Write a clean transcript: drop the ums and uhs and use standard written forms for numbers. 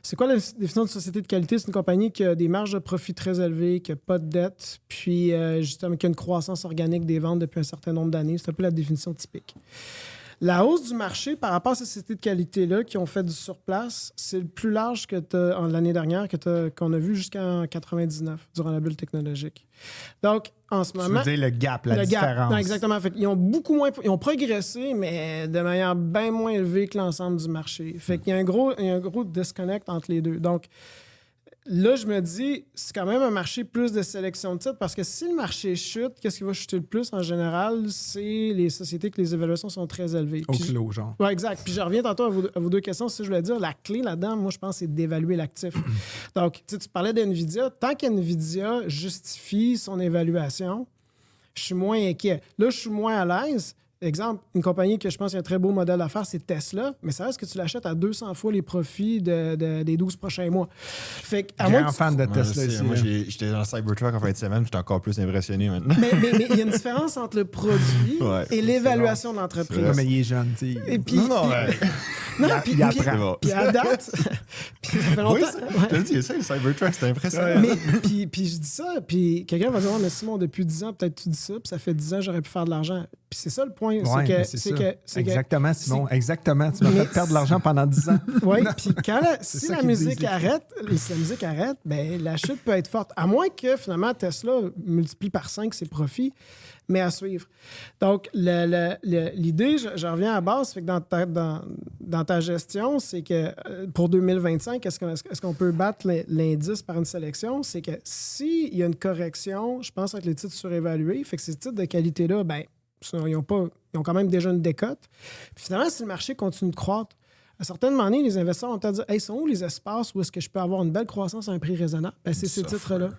C'est quoi la définition de société de qualité? C'est une compagnie qui a des marges de profit très élevées, qui n'a pas de dette, puis justement qui a une croissance organique des ventes depuis un certain nombre d'années. C'est un peu la définition typique. La hausse du marché par rapport à ces sociétés de qualité-là qui ont fait du surplace, c'est le plus large que l'année dernière qu'on a vu jusqu'en 99, durant la bulle technologique. Donc, en ce moment... Tu veux dire le gap, la différence. Non, exactement. Fait, ils ont progressé, mais de manière bien moins élevée que l'ensemble du marché. Fait qu'il y a un gros disconnect entre les deux. Donc, là, je me dis, c'est quand même un marché plus de sélection de titres parce que si le marché chute, qu'est-ce qui va chuter le plus en général? C'est les sociétés que les évaluations sont très élevées. Au clos, genre. Oui, exact. Puis je reviens tantôt à vos deux questions. Si je voulais dire, la clé là-dedans, moi, je pense, c'est d'évaluer l'actif. Donc, tu parlais d'NVIDIA. Tant qu'NVIDIA justifie son évaluation, je suis moins inquiet. Là, je suis moins à l'aise. Exemple, une compagnie que je pense qu'il y a un très beau modèle d'affaires, c'est Tesla, mais ça reste que tu l'achètes à 200 fois les profits des 12 prochains mois. Fait que, à moins Grand fan de Tesla ici. Moi, j'étais dans le Cybertruck en fin de semaine, j'étais encore plus impressionné maintenant. Mais il y a une différence entre le produit et l'évaluation de l'entreprise. Ouais, mais il est jeune, tu sais. Et puis, il apprend. Puis à date, puis ça fait longtemps. Oui, je te le dis, ça, le Cybertruck, c'était impressionnant. Mais puis je dis ça, puis quelqu'un va dire, mais Simon, depuis 10 ans, peut-être tu dis ça, puis ça fait 10 ans, j'aurais pu faire de l'argent. Puis c'est ça le point. Ouais, exactement, Simon. Exactement. Tu m'as fait perdre de l'argent pendant 10 ans. Oui, puis si la musique arrête, ben, la chute peut être forte. À moins que finalement Tesla multiplie par 5 ses profits, mais à suivre. Donc, l'idée, je reviens à la base, fait que dans ta gestion, c'est que pour 2025, est-ce qu'on peut battre l'indice par une sélection? C'est que s'il y a une correction, je pense que les titres surévalués, fait que ces titres de qualité-là, ben, ils ont quand même déjà une décote. Puis finalement, si le marché continue de croître, à certains moments, les investisseurs vont te dire, hey, sont où les espaces où est-ce que je peux avoir une belle croissance à un prix raisonnable? Ben, c'est ces titres-là.